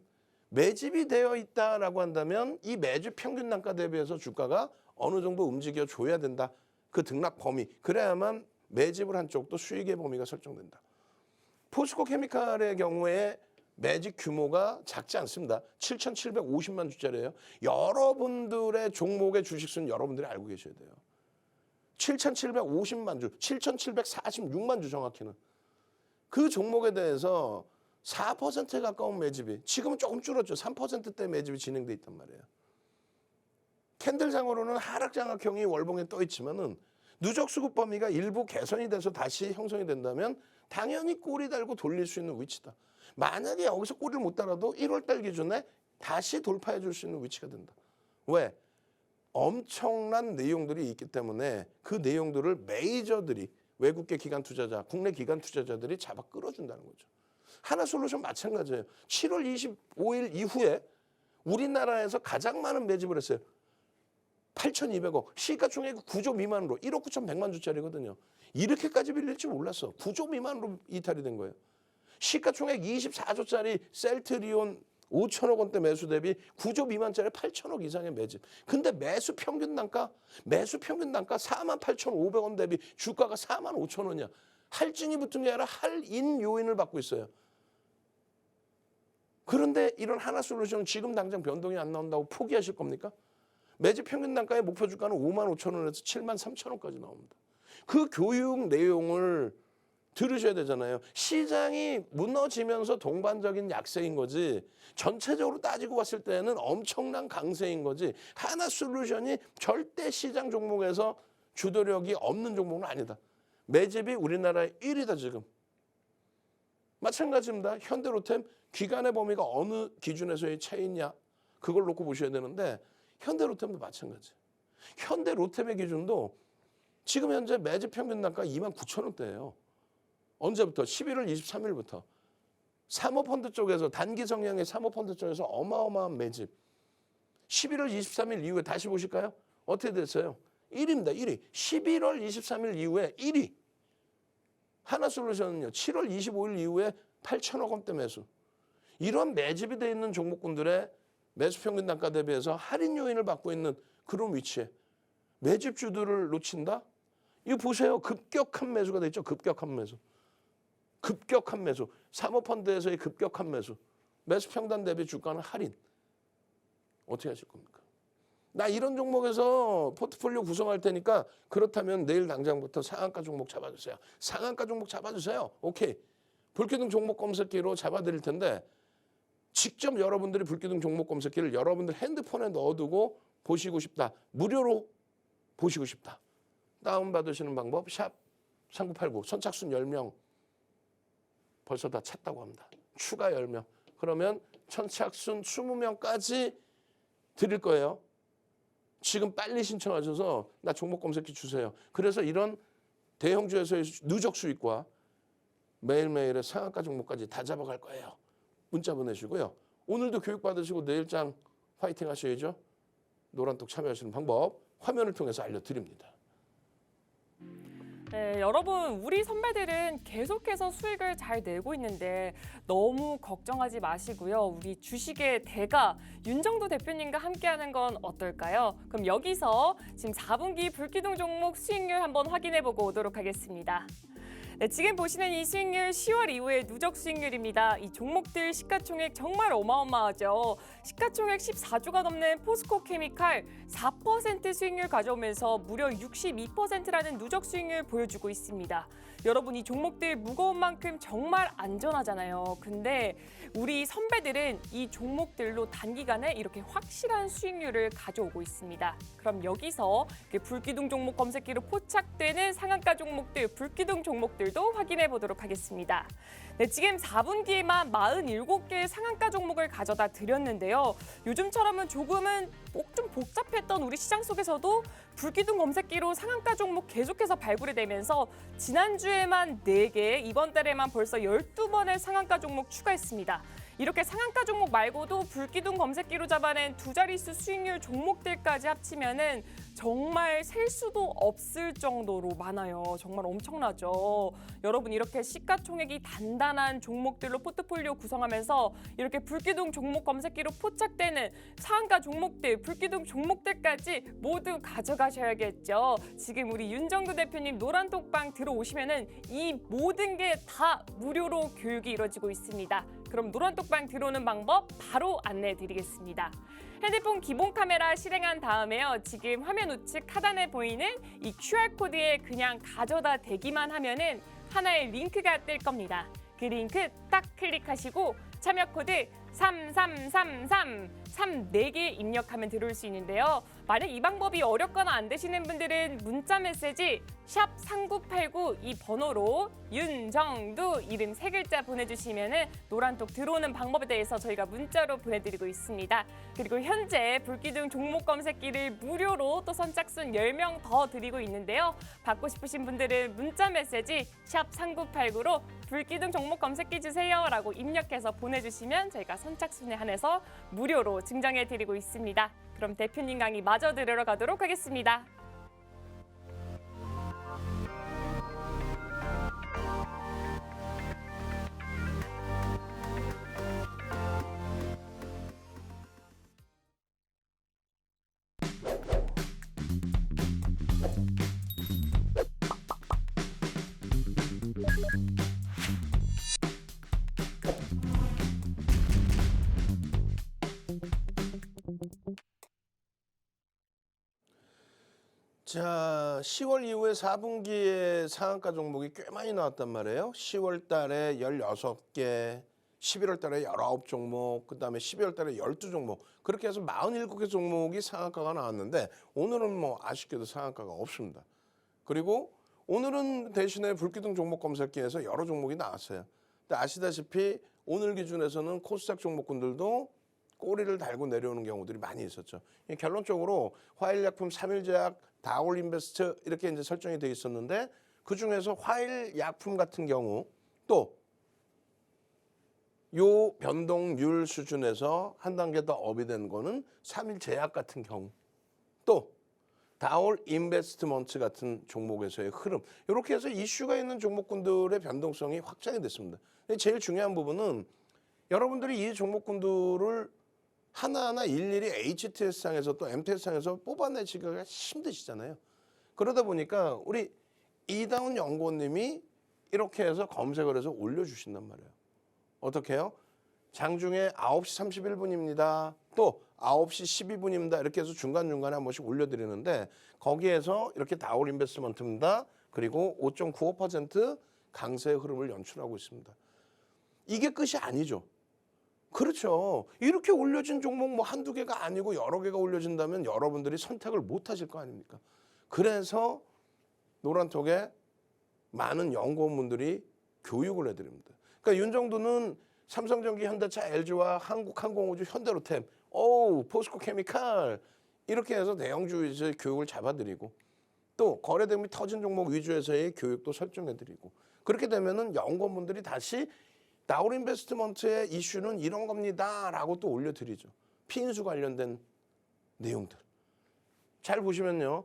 [SPEAKER 1] 매집이 되어 있다라고 한다면 이 매집 평균 단가 대비해서 주가가 어느 정도 움직여 줘야 된다. 그 등락 범위. 그래야만 매집을 한 쪽도 수익의 범위가 설정된다. 포스코 케미칼의 경우에 매집 규모가 작지 않습니다. 7,750만 주짜리예요. 여러분들의 종목의 주식수는 여러분들이 알고 계셔야 돼요. 7,750만 주, 7,746만 주 정확히는. 그 종목에 대해서 4%에 가까운 매집이, 지금은 조금 줄었죠. 3%대 매집이 진행돼 있단 말이에요. 캔들상으로는 하락장악형이 월봉에 떠 있지만은 누적 수급 범위가 일부 개선이 돼서 다시 형성이 된다면 당연히 꼬리 달고 돌릴 수 있는 위치다. 만약에 여기서 꼬리를 못 달아도 1월달 기준에 다시 돌파해 줄 수 있는 위치가 된다. 왜? 엄청난 내용들이 있기 때문에 그 내용들을 메이저들이, 외국계 기관 투자자, 국내 기관 투자자들이 잡아 끌어준다는 거죠. 하나솔루션 마찬가지예요. 7월 25일 이후에 우리나라에서 가장 많은 매집을 했어요. 8,200억. 시가총액 9조 미만으로 1억 9,100만 주짜리거든요. 이렇게까지 빌릴 줄 몰랐어. 9조 미만으로 이탈이 된 거예요. 시가총액 24조짜리 셀트리온 5천억 원대 매수 대비 9조 미만짜리 8천억 이상의 매집. 근데 매수 평균 단가 48,500원 대비 주가가 45,000원이야. 할증이 붙은 게 아니라 할인 요인을 받고 있어요. 그런데 이런 하나솔루션 지금 당장 변동이 안 나온다고 포기하실 겁니까? 매집 평균 단가의 목표 주가는 55,000원에서 73,000원까지 나옵니다. 그 교육 내용을 들으셔야 되잖아요. 시장이 무너지면서 동반적인 약세인 거지, 전체적으로 따지고 봤을 때는 엄청난 강세인 거지, 하나솔루션이 절대 시장 종목에서 주도력이 없는 종목은 아니다. 매집이 우리나라의 1위다 지금. 마찬가지입니다. 현대로템 기간의 범위가 어느 기준에서의 차이냐, 그걸 놓고 보셔야 되는데 현대로템도 마찬가지. 현대로템의 기준도 지금 현재 매집 평균 단가 29,000원대예요. 언제부터? 11월 23일부터. 사모펀드 쪽에서, 단기 성향의 사모펀드 쪽에서 어마어마한 매집. 11월 23일 이후에 다시 보실까요? 어떻게 됐어요? 1위입니다. 1위. 11월 23일 이후에 1위. 하나솔루션은요. 7월 25일 이후에 8천억 원대 매수. 이런 매집이 되어 있는 종목군들의 매수 평균 단가 대비해서 할인 요인을 받고 있는 그런 위치에 매집주들을 놓친다? 이거 보세요. 급격한 매수가 돼 있죠. 급격한 매수. 급격한 매수. 사모펀드에서의 급격한 매수. 매수 평단 대비 주가는 할인. 어떻게 하실 겁니까? 나 이런 종목에서 포트폴리오 구성할 테니까 그렇다면 내일 당장부터 상한가 종목 잡아주세요. 상한가 종목 잡아주세요. 오케이. 불기둥 종목 검색기로 잡아드릴 텐데 직접 여러분들이 불기둥 종목 검색기를 여러분들 핸드폰에 넣어두고 보시고 싶다. 무료로 보시고 싶다. 다운받으시는 방법 샵 3989 선착순 10명 벌써 다 찼다고 합니다. 추가 10명. 그러면 선착순 20명까지 드릴 거예요. 지금 빨리 신청하셔서 나 종목 검색기 주세요. 그래서 이런 대형주에서의 누적 수익과 매일매일의 상한가 종목까지 다 잡아갈 거예요. 문자 보내시고요. 오늘도 교육 받으시고 내일장 화이팅 하셔야죠. 노란톡 참여하시는 방법 화면을 통해서 알려드립니다.
[SPEAKER 2] 네, 여러분 우리 선배들은 계속해서 수익을 잘 내고 있는데 너무 걱정하지 마시고요. 우리 주식의 대가 윤정도 대표님과 함께하는 건 어떨까요? 그럼 여기서 지금 4분기 불기둥 종목 수익률 한번 확인해보고 오도록 하겠습니다. 네, 지금 보시는 이 수익률 10월 이후의 누적 수익률입니다. 이 종목들 시가총액 정말 어마어마하죠. 시가총액 14조가 넘는 포스코 케미칼 4% 수익률 가져오면서 무려 62%라는 누적 수익률 보여주고 있습니다. 여러분 이 종목들 무거운 만큼 정말 안전하잖아요. 근데 우리 선배들은 이 종목들로 단기간에 이렇게 확실한 수익률을 가져오고 있습니다. 그럼 여기서 불기둥 종목 검색기로 포착되는 상한가 종목들, 불기둥 종목들도 확인해 보도록 하겠습니다. 네, 지금 4분기에만 47개의 상한가 종목을 가져다 드렸는데요. 요즘처럼은 조금은 좀 복잡했던 우리 시장 속에서도 불기둥 검색기로 상한가 종목 계속해서 발굴이 되면서 지난주에만 4개, 이번 달에만 벌써 12번의 상한가 종목 추가했습니다. 이렇게 상한가 종목 말고도 불기둥 검색기로 잡아낸 두 자릿수 수익률 종목들까지 합치면은 정말 셀 수도 없을 정도로 많아요. 정말 엄청나죠. 여러분 이렇게 시가총액이 단단한 종목들로 포트폴리오 구성하면서 이렇게 불기둥 종목 검색기로 포착되는 상한가 종목들, 불기둥 종목들까지 모두 가져가셔야겠죠. 지금 우리 윤정도 대표님 노란톡방 들어오시면은 이 모든 게 다 무료로 교육이 이루어지고 있습니다. 그럼 노란톡방 들어오는 방법 바로 안내해 드리겠습니다. 핸드폰 기본 카메라 실행한 다음에요. 지금 화면 우측 하단에 보이는 이 QR코드에 그냥 가져다 대기만 하면은 하나의 링크가 뜰 겁니다. 그 링크 딱 클릭하시고 참여 코드 333334개 입력하면 들어올 수 있는데요. 만약 이 방법이 어렵거나 안 되시는 분들은 문자 메시지 샵 3989 이 번호로 윤정두 이름 3글자 보내주시면 노란톡 들어오는 방법에 대해서 저희가 문자로 보내드리고 있습니다. 그리고 현재 불기둥 종목 검색기를 무료로 또 선착순 10명 더 드리고 있는데요. 받고 싶으신 분들은 문자 메시지 샵 3989로 불기둥 종목 검색기 주세요 라고 입력해서 보내주시면 저희가 선착순에 한해서 무료로 증정해드리고 있습니다. 그럼 대표님 강의 마저 들으러 가도록 하겠습니다.
[SPEAKER 1] 자, 10월 이후에 4분기에 상한가 종목이 꽤 많이 나왔단 말이에요. 10월 달에 16개, 11월 달에 19종목, 그다음에 12월 달에 12종목. 그렇게 해서 47개 종목이 상한가가 나왔는데 오늘은 뭐 아쉽게도 상한가가 없습니다. 그리고 오늘은 대신에 불기둥 종목 검색기에서 여러 종목이 나왔어요. 근데 아시다시피 오늘 기준에서는 코스닥 종목군들도 꼬리를 달고 내려오는 경우들이 많이 있었죠. 결론적으로 화일약품, 삼일제약, 다올인베스트 이렇게 이제 설정이 돼 있었는데 그 중에서 화일약품 같은 경우 또 요 변동률 수준에서 한 단계 더 업이 된 거는 삼일제약 같은 경우 또 다올인베스트먼트 같은 종목에서의 흐름 이렇게 해서 이슈가 있는 종목군들의 변동성이 확장이 됐습니다. 제일 중요한 부분은 여러분들이 이 종목군들을 하나하나 일일이 HTS상에서 또 MTS상에서 뽑아내시기가 힘드시잖아요. 그러다 보니까 우리 이다운 연구원님이 이렇게 해서 검색을 해서 올려주신단 말이에요. 어떻게 해요? 장중에 9시 31분입니다. 또 9시 12분입니다. 이렇게 해서 중간중간에 한 번씩 올려드리는데 거기에서 이렇게 다올 인베스트먼트입니다. 그리고 5.95% 강세의 흐름을 연출하고 있습니다. 이게 끝이 아니죠. 그렇죠. 이렇게 올려진 종목 뭐 한두 개가 아니고 여러 개가 올려진다면 여러분들이 선택을 못 하실 거 아닙니까? 그래서 노란톡에 많은 연구원분들이 교육을 해드립니다. 그러니까 윤정도는 삼성전기, 현대차, LG와 한국항공우주, 현대로템, 포스코 케미칼 이렇게 해서 대형주에서 교육을 잡아드리고 또 거래대금이 터진 종목 위주에서의 교육도 설정해드리고 그렇게 되면은 연구원분들이 다시 다울 인베스트먼트의 이슈는 이런 겁니다라고 또 올려드리죠. 피인수 관련된 내용들. 잘 보시면요.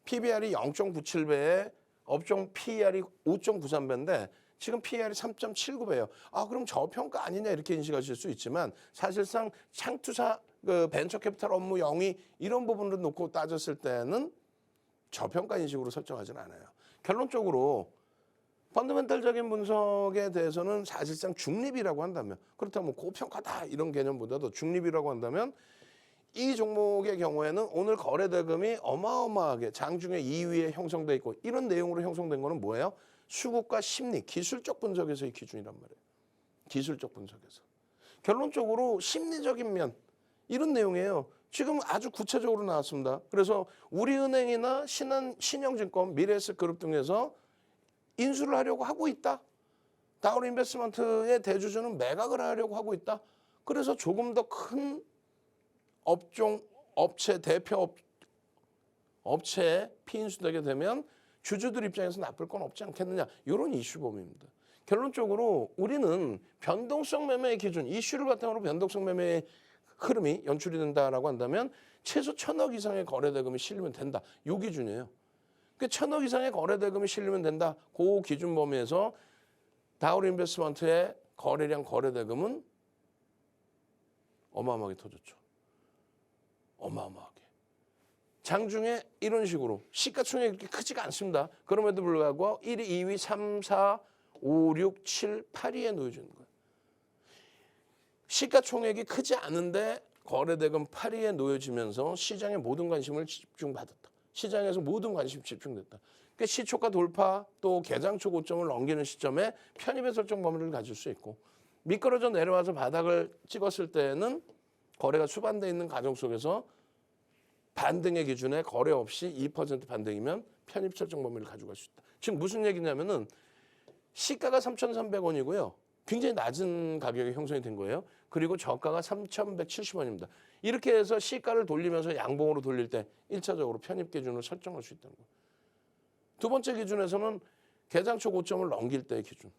[SPEAKER 1] PBR이 0.97배에 업종 PER이 5.93배인데 지금 PER이 3.79배예요. 아 그럼 저평가 아니냐 이렇게 인식하실 수 있지만 사실상 창투사 그 벤처 캐피탈 업무 영위 이런 부분을 놓고 따졌을 때는 저평가 인식으로 설정하진 않아요. 결론적으로 펀더멘탈적인 분석에 대해서는 사실상 중립이라고 한다면 그렇다면 고평가다 이런 개념보다도 중립이라고 한다면 이 종목의 경우에는 오늘 거래대금이 어마어마하게 장중에 2위에 형성돼 있고 이런 내용으로 형성된 거는 뭐예요? 수급과 심리, 기술적 분석에서의 기준이란 말이에요. 기술적 분석에서. 결론적으로 심리적인 면 이런 내용이에요. 지금 아주 구체적으로 나왔습니다. 그래서 우리은행이나 신영증권, 미래에셋그룹 등에서 인수를 하려고 하고 있다. 다울 인베스트먼트의 대주주는 매각을 하려고 하고 있다. 그래서 조금 더 큰 업체 대표 업체에 피인수되게 되면 주주들 입장에서 나쁠 건 없지 않겠느냐. 이런 이슈 범위입니다. 결론적으로 우리는 변동성 매매의 기준, 이슈를 바탕으로 변동성 매매의 흐름이 연출이 된다라고 한다면 최소 1,000억 이상의 거래대금이 실리면 된다. 이 기준이에요. 그 1,000억 이상의 거래대금이 실리면 된다. 그 기준 범위에서 다울 인베스트먼트의 거래량 거래대금은 어마어마하게 터졌죠. 어마어마하게. 장중에 이런 식으로 시가총액이 그렇게 크지가 않습니다. 그럼에도 불구하고 1위, 2위, 3, 4, 5, 6, 7, 8위에 놓여지는 거예요. 시가총액이 크지 않은데 거래대금 8위에 놓여지면서 시장의 모든 관심을 집중받았다. 시장에서 모든 관심이 집중됐다. 그러니까 시초가 돌파 또 개장초 고점을 넘기는 시점에 편입의 설정 범위를 가질 수 있고 미끄러져 내려와서 바닥을 찍었을 때는 거래가 수반돼 있는 과정 속에서 반등의 기준에 거래 없이 2% 반등이면 편입 설정 범위를 가져갈 수 있다. 지금 무슨 얘기냐면은 시가가 3,300원이고요. 굉장히 낮은 가격에 형성이 된 거예요. 그리고 저가가 3,170원입니다. 이렇게 해서 시가를 돌리면서 양봉으로 돌릴 때 1차적으로 편입 기준을 설정할 수 있다는 거예요. 두 번째 기준에서는 개장초 고점을 넘길 때의 기준.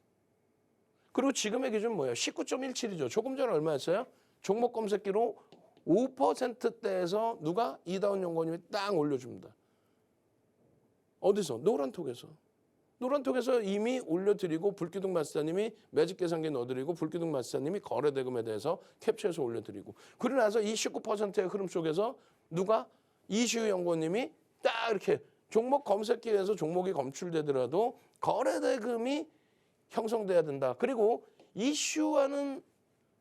[SPEAKER 1] 그리고 지금의 기준은 뭐예요? 19.17이죠. 조금 전에 얼마였어요? 종목 검색기로 5%대에서 누가 이다운 연구원님이 딱 올려줍니다. 어디서? 노란톡에서. 노란톡에서 이미 올려드리고 불기둥 마스터님이 매직 계산기 넣어드리고 불기둥 마스터님이 거래대금에 대해서 캡처해서 올려드리고 그러고 나서 이 19%의 흐름 속에서 누가 이시우 연구원님이 딱 이렇게 종목 검색기에서 종목이 검출되더라도 거래대금이 형성돼야 된다. 그리고 이슈와는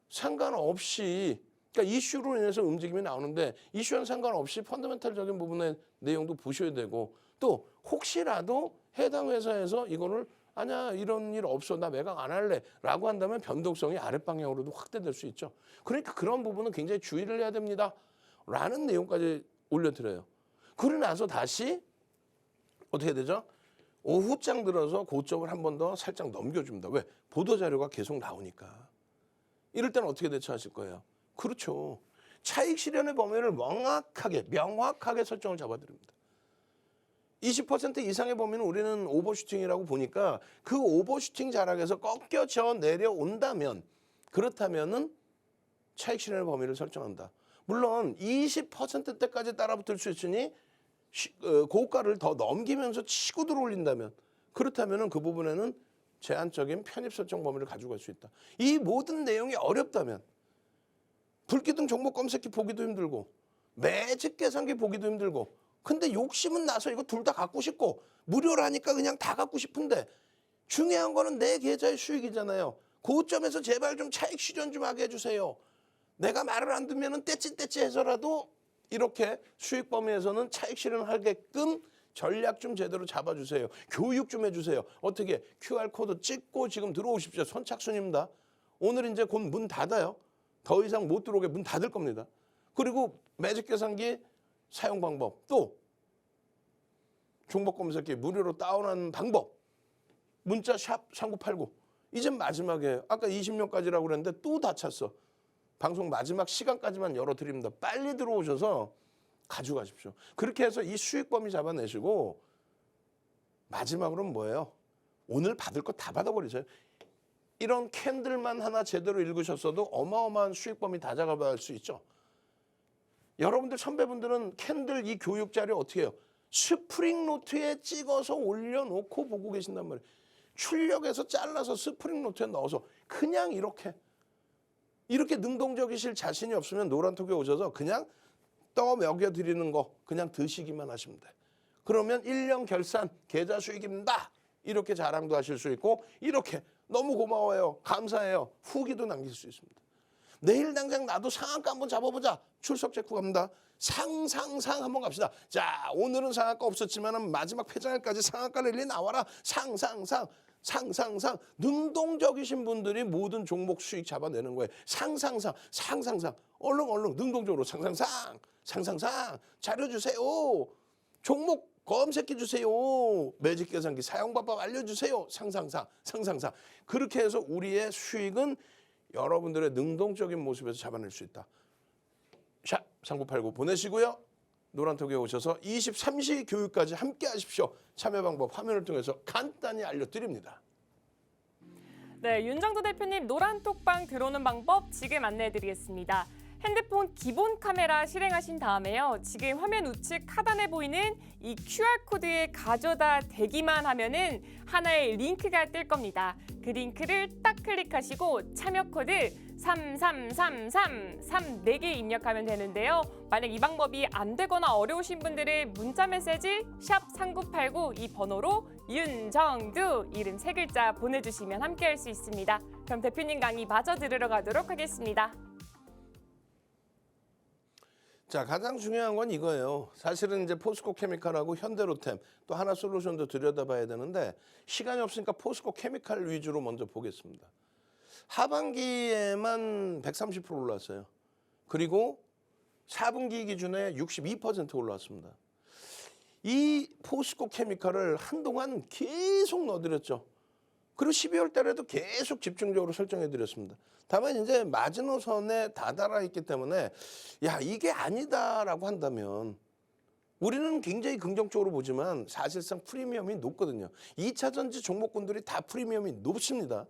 [SPEAKER 1] 상관없이 그러니까 이슈로 인해서 움직임이 나오는데 이슈와는 상관없이 펀더멘탈적인 부분의 내용도 보셔야 되고 또 혹시라도 해당 회사에서 이거를 아니야 이런 일 없어 나 매각 안 할래 라고 한다면 변동성이 아랫방향으로도 확대될 수 있죠. 그러니까 그런 부분은 굉장히 주의를 해야 됩니다. 라는 내용까지 올려드려요. 그러고 나서 다시 어떻게 되죠? 오후장 들어서 고점을 한 번 더 살짝 넘겨줍니다. 왜? 보도자료가 계속 나오니까. 이럴 때는 어떻게 대처하실 거예요? 그렇죠. 차익 실현의 범위를 명확하게 설정을 잡아드립니다. 20% 이상의 범위는 우리는 오버슈팅이라고 보니까 그 오버슈팅 자락에서 꺾여져 내려온다면 그렇다면은 차익 실현의 범위를 설정한다. 물론 20%대까지 따라붙을 수 있으니 고가를 더 넘기면서 치고 들어올린다면 그렇다면은 그 부분에는 제한적인 편입 설정 범위를 가지고 갈 수 있다. 이 모든 내용이 어렵다면 불기둥 종목 검색기 보기도 힘들고 매직 계산기 보기도 힘들고 근데 욕심은 나서 이거 둘 다 갖고 싶고 무료라니까 그냥 다 갖고 싶은데 중요한 거는 내 계좌의 수익이잖아요. 고점에서 제발 좀 차익 실현 좀 하게 해주세요. 내가 말을 안 듣면은 떼찌떼찌 해서라도 이렇게 수익 범위에서는 차익 실현하게끔 전략 좀 제대로 잡아주세요. 교육 좀 해주세요. 어떻게 QR코드 찍고 지금 들어오십시오. 선착순입니다. 오늘 이제 곧 문 닫아요. 더 이상 못 들어오게 문 닫을 겁니다. 그리고 매직 계산기 사용 방법 또 종목 검색기 무료로 다운하는 방법 문자 샵 3989 이제 마지막에 아까 20명까지라고 그랬는데 또 다 찼어. 방송 마지막 시간까지만 열어드립니다. 빨리 들어오셔서 가져가십시오. 그렇게 해서 이 수익 범위 잡아내시고 마지막으로는 뭐예요? 오늘 받을 거 다 받아버리세요. 이런 캔들만 하나 제대로 읽으셨어도 어마어마한 수익 범위 다 잡아갈 수 있죠. 여러분들 선배분들은 캔들 이 교육 자료 어떻게 해요? 스프링 노트에 찍어서 올려놓고 보고 계신단 말이에요. 출력해서 잘라서 스프링 노트에 넣어서 그냥 이렇게 능동적이실 자신이 없으면 노란톡에 오셔서 그냥 떠 먹여드리는 거 그냥 드시기만 하시면 돼. 그러면 1년 결산 계좌 수익입니다. 이렇게 자랑도 하실 수 있고 이렇게 너무 고마워요. 감사해요. 후기도 남길 수 있습니다. 내일 당장 나도 상한가 한번 잡아보자. 출석 체크 갑니다. 상상상 한번 갑시다. 자, 오늘은 상한가 없었지만 마지막 폐장일까지 상한가 랠리 나와라. 상상상. 능동적이신 분들이 모든 종목 수익 잡아내는 거예요. 상상상. 얼른 능동적으로 상상상 자료 주세요. 종목 검색해 주세요. 매직 계산기 사용 방법 알려주세요. 상상상. 그렇게 해서 우리의 수익은 여러분들의 능동적인 모습에서 잡아낼 수 있다. 샵 3989 보내시고요. 노란톡에 오셔서 23시 교육까지 함께 하십시오. 참여 방법 화면을 통해서 간단히 알려드립니다.
[SPEAKER 2] 네, 윤정도 대표님 노란톡방 들어오는 방법 지금 안내해드리겠습니다. 핸드폰 기본 카메라 실행하신 다음에요. 지금 화면 우측 하단에 보이는 이 QR코드에 가져다 대기만 하면은 하나의 링크가 뜰 겁니다. 그 링크를 딱 클릭하시고 참여 코드 33333 4개 입력하면 되는데요. 만약 이 방법이 안 되거나 어려우신 분들은 문자 메시지 샵 3989 이 번호로 윤정두 이름 3글자 보내주시면 함께 할 수 있습니다. 그럼 대표님 강의 마저 들으러 가도록 하겠습니다.
[SPEAKER 1] 자, 가장 중요한 건 이거예요. 사실은 이제 포스코 케미칼하고 현대로템 또 하나솔루션도 들여다봐야 되는데 시간이 없으니까 포스코 케미칼 위주로 먼저 보겠습니다. 하반기에만 130% 올랐어요. 그리고 4분기 기준에 62% 올랐습니다. 이 포스코 케미칼을 한동안 계속 넣어드렸죠. 그리고 12월 달에도 계속 집중적으로 설정해드렸습니다. 다만 이제 마지노선에 다다라 있기 때문에 야 이게 아니다라고 한다면 우리는 굉장히 긍정적으로 보지만 사실상 프리미엄이 높거든요. 2차 전지 종목군들이 다 프리미엄이 높습니다.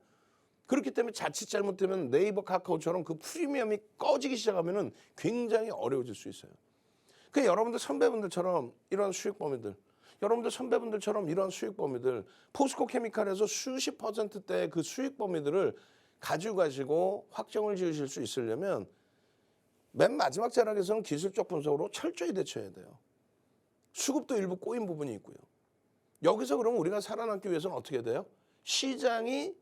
[SPEAKER 1] 그렇기 때문에 자칫 잘못되면 네이버 카카오처럼 그 프리미엄이 꺼지기 시작하면 굉장히 어려워질 수 있어요. 그 여러분들 선배분들처럼 이런 수익 범위들 여러분들 선배분들처럼 이런 수익 범위들 포스코 케미칼에서 수십 %대의 그 수익 범위들을 가지고 가시고 확정을 지으실 수 있으려면 맨 마지막 자락에서는 기술적 분석으로 철저히 대처해야 돼요. 수급도 일부 꼬인 부분이 있고요. 여기서 그러면 우리가 살아남기 위해서는 어떻게 돼요? 시장이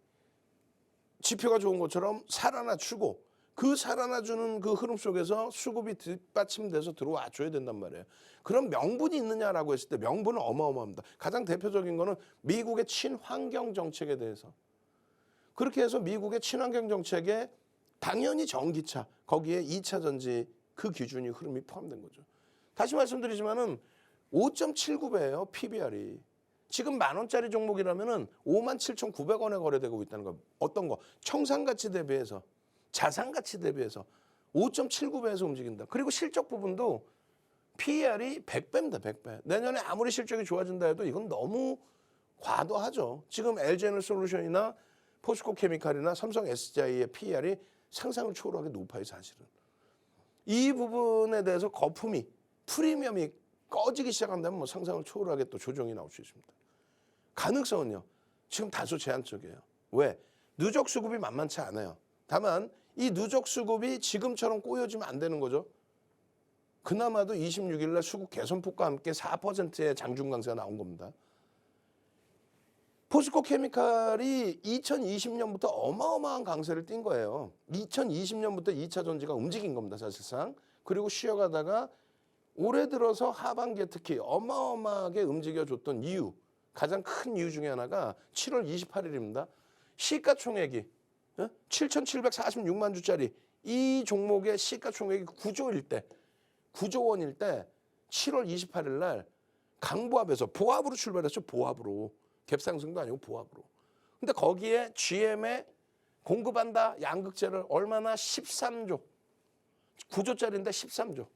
[SPEAKER 1] 지표가 좋은 것처럼 살아나주고 그 살아나주는 그 흐름 속에서 수급이 뒷받침돼서 들어와 줘야 된단 말이에요. 그럼 명분이 있느냐라고 했을 때 명분은 어마어마합니다. 가장 대표적인 거는 미국의 친환경 정책에 대해서. 그렇게 해서 미국의 친환경 정책에 당연히 전기차, 거기에 2차 전지 그 기준이 흐름이 포함된 거죠. 다시 말씀드리지만은 5.79배예요, PBR이. 지금 10,000원짜리 종목이라면은 57,900원에 거래되고 있다는 거. 어떤 거? 청산가치 대비해서, 자산가치 대비해서 5.79배에서 움직인다. 그리고 실적 부분도 PER이 100배입니다, 100배. 내년에 아무리 실적이 좋아진다 해도 이건 너무 과도하죠. 지금 LG에너솔루션이나 포스코 케미칼이나 삼성 SDI의 PER이 상상을 초월하게 높아요, 사실은. 이 부분에 대해서 거품이, 프리미엄이 꺼지기 시작한다면 뭐 상상을 초월하게 또 조정이 나올 수 있습니다. 가능성은요, 지금 다소 제한적이에요. 왜? 누적 수급이 만만치 않아요. 다만 이 누적 수급이 지금처럼 꼬여지면 안 되는 거죠. 그나마도 26일 날 수급 개선폭과 함께 4%의 장중 강세가 나온 겁니다. 포스코 케미칼이 2020년부터 어마어마한 강세를 띈 거예요. 2020년부터 2차 전지가 움직인 겁니다, 사실상. 그리고 쉬어가다가 올해 들어서 하반기에 특히 어마어마하게 움직여줬던 이유, 가장 큰 이유 중에 하나가 7월 28일입니다. 시가총액이 7,746만 주짜리 이 종목의 시가총액이 9조일 때, 9조 원일 때 7월 28일 날 강보합에서 보합으로 출발했죠. 보합으로. 갭상승도 아니고 보합으로. 근데 거기에 GM에 공급한다 양극재를 얼마나 13조. 9조짜리인데 13조.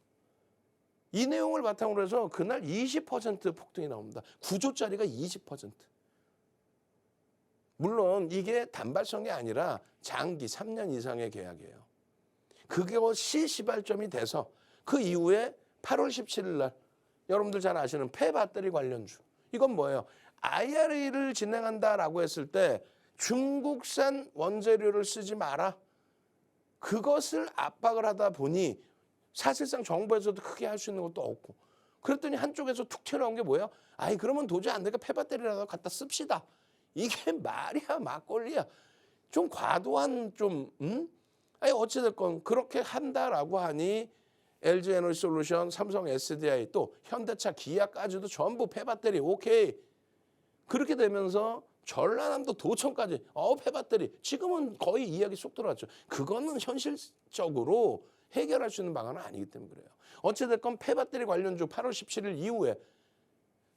[SPEAKER 1] 이 내용을 바탕으로 해서 그날 20% 폭등이 나옵니다. 9조짜리가 20%. 물론 이게 단발성이 아니라 장기 3년 이상의 계약이에요. 그것이 시발점이 돼서 그 이후에 8월 17일 날 여러분들 잘 아시는 폐배터리 관련주. 이건 뭐예요? IRA를 진행한다라고 했을 때 중국산 원재료를 쓰지 마라. 그것을 압박을 하다 보니 사실상 정부에서도 크게 할 수 있는 것도 없고 그랬더니 한쪽에서 툭 튀어나온 게 뭐예요? 아이 그러면 도저히 안 되니까 폐배터리라도 갖다 씁시다. 이게 말이야 막걸리야. 좀 과도한 좀 아니 어찌됐건 그렇게 한다라고 하니 LG에너지솔루션, 삼성 SDI 또 현대차, 기아까지도 전부 폐배터리 오케이. 그렇게 되면서 전라남도 도청까지 폐배터리 지금은 거의 이야기 쏙 들어왔죠. 그거는 현실적으로 해결할 수 있는 방안은 아니기 때문에 그래요. 어찌됐건 폐배터리 관련주 8월 17일 이후에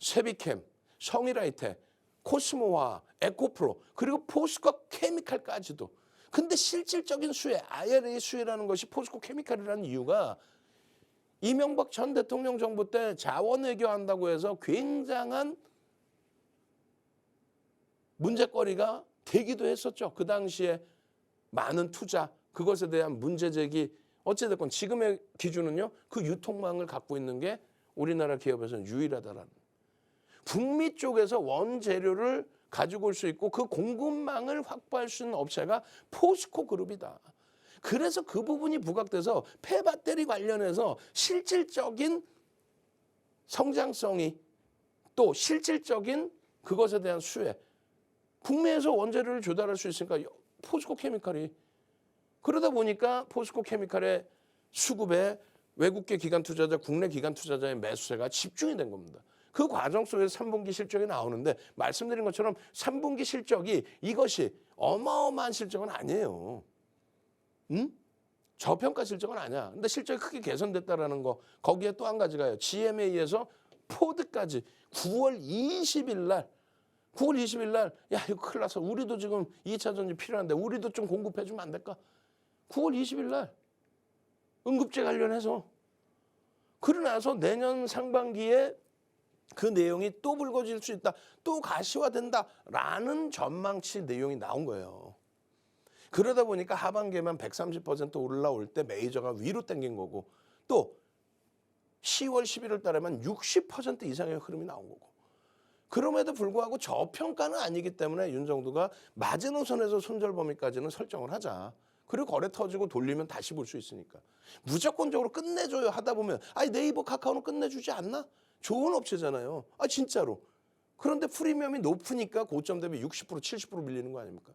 [SPEAKER 1] 세비캠, 성일아이텍, 코스모화, 에코프로 그리고 포스코 케미칼까지도. 근데 실질적인 수혜, IRA 수혜라는 것이 포스코 케미칼이라는 이유가 이명박 전 대통령 정부 때 자원 외교한다고 해서 굉장한 문제거리가 되기도 했었죠. 그 당시에 많은 투자, 그것에 대한 문제 제기. 어찌됐건 지금의 기준은요. 그 유통망을 갖고 있는 게 우리나라 기업에서는 유일하다라는. 북미 쪽에서 원재료를 가지고 올 수 있고 그 공급망을 확보할 수 있는 업체가 포스코 그룹이다. 그래서 그 부분이 부각돼서 폐배터리 관련해서 실질적인 성장성이 또 실질적인 그것에 대한 수혜. 국내에서 원재료를 조달할 수 있으니까 포스코 케미칼이 그러다 보니까 포스코 케미칼의 수급에 외국계 기관 투자자, 국내 기관 투자자의 매수세가 집중이 된 겁니다. 그 과정 속에서 3분기 실적이 나오는데 말씀드린 것처럼 3분기 실적이 이것이 어마어마한 실적은 아니에요. 저평가 실적은 아니야. 근데 실적이 크게 개선됐다라는 거. 거기에 또 한 가지가요. GMA에서 포드까지 9월 20일 날 야 이거 큰일 났어. 우리도 지금 2차 전지 필요한데 우리도 좀 공급해 주면 안 될까? 9월 20일 날 응급제 관련해서 그러나서 내년 상반기에 그 내용이 또 불거질 수 있다. 또 가시화된다라는 전망치 내용이 나온 거예요. 그러다 보니까 하반기에만 130% 올라올 때 메이저가 위로 당긴 거고 또 10월 11월 달에만 60% 이상의 흐름이 나온 거고 그럼에도 불구하고 저평가는 아니기 때문에 윤정두가 마지노선에서 손절 범위까지는 설정을 하자. 그리고 거래 터지고 돌리면 다시 볼 수 있으니까. 무조건적으로 끝내줘요 하다 보면 아니 네이버 카카오는 끝내주지 않나? 좋은 업체잖아요. 진짜로. 그런데 프리미엄이 높으니까 고점 대비 60% 70% 밀리는 거 아닙니까?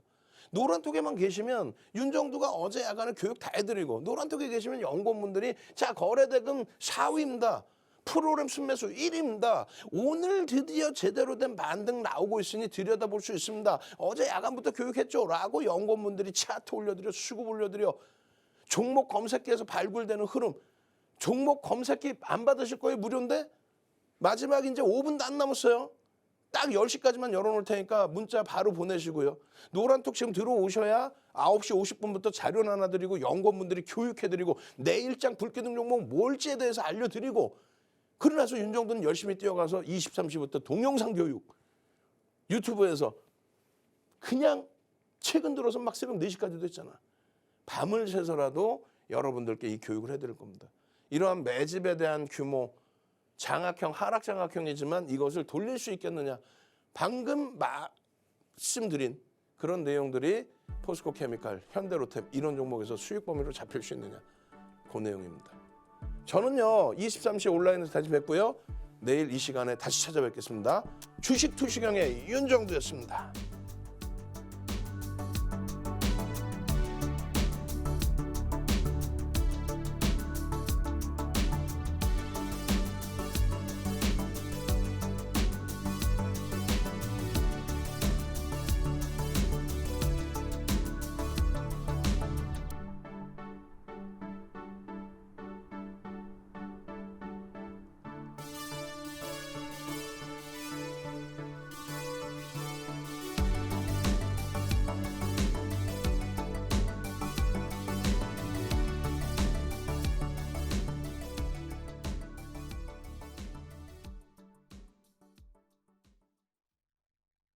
[SPEAKER 1] 노란톡에만 계시면 윤정두가 어제 야간에 교육 다 해드리고 노란톡에 계시면 연구원분들이 자 거래대금 4위입니다. 프로그램 순매수 1위입니다. 오늘 드디어 제대로 된 반등 나오고 있으니 들여다볼 수 있습니다. 어제 야간부터 교육했죠. 라고 연구원분들이 차트 올려드려 수급 올려드려 종목 검색기에서 발굴되는 흐름 종목 검색기 안 받으실 거예요. 무료인데 마지막 이제 5분도 안 남았어요. 딱 10시까지만 열어놓을 테니까 문자 바로 보내시고요. 노란톡 지금 들어오셔야 9시 50분부터 자료 나눠드리고 연구원분들이 교육해드리고 내일장 불기둥 종목 뭘지에 대해서 알려드리고 그러나서 윤정두는 열심히 뛰어가서 23시부터 동영상 교육 유튜브에서 그냥 최근 들어서 막 새벽 4시까지도 했잖아. 밤을 새서라도 여러분들께 이 교육을 해드릴 겁니다. 이러한 매집에 대한 규모 장악형, 하락장악형이지만 이것을 돌릴 수 있겠느냐. 방금 말씀드린 그런 내용들이 포스코 케미칼, 현대로템 이런 종목에서 수익 범위로 잡힐 수 있느냐. 그 내용입니다. 저는요 23시 온라인에서 다시 뵙고요. 내일 이 시간에 다시 찾아뵙겠습니다. 주식 투시경의 윤정두였습니다.